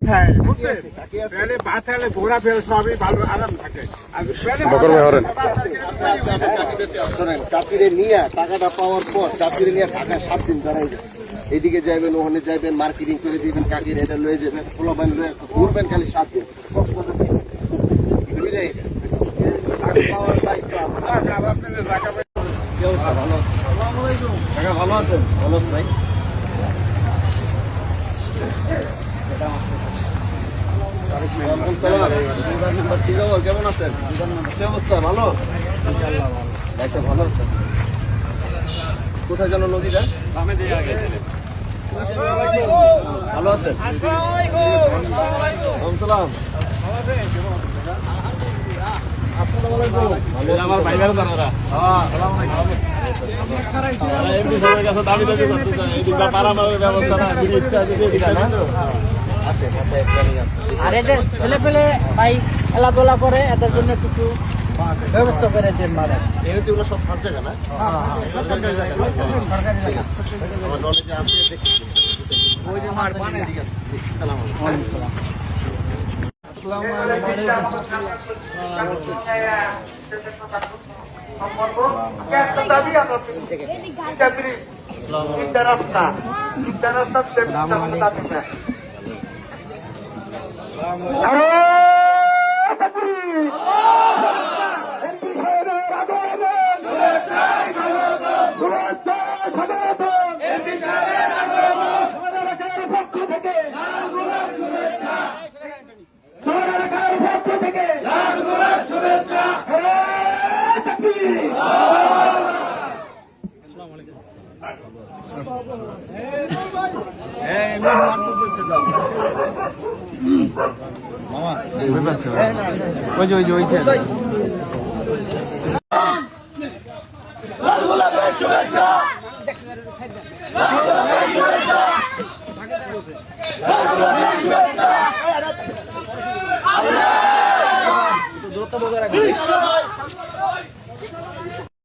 হ্যাঁ পেলে বাতালে ঘোরা ফেল সবই ভালো আরাম থাকে চাকরি নিয়ে টাকাটা পাওয়ার পর চাকরি নিয়ে টাকা 7 দিন বেড়াই যায়। এদিকে যাইবেন ওখানে যাইবেন মার্কেটিং করে দিবেন কাকির এটা লয়ে যাবেন পোলাবেন লয়ে ঘুরবেন খালি 7 দিন কক্সবাজার থেকে বুঝলেই ভালো আছেন ভালো ভাই কেমন আছেন কি অবস্থা ভালো ভালো আছেন কোথায় জানো নদীটা ভালো আছেন সালাম আমার ভাইবার জানারা আর এদের ছেলে পেলে ভাই খেলাধুলা করে এদের জন্য কিছু ব্যবস্থা করে দেন মানে এগুলো সব সব জায়গা না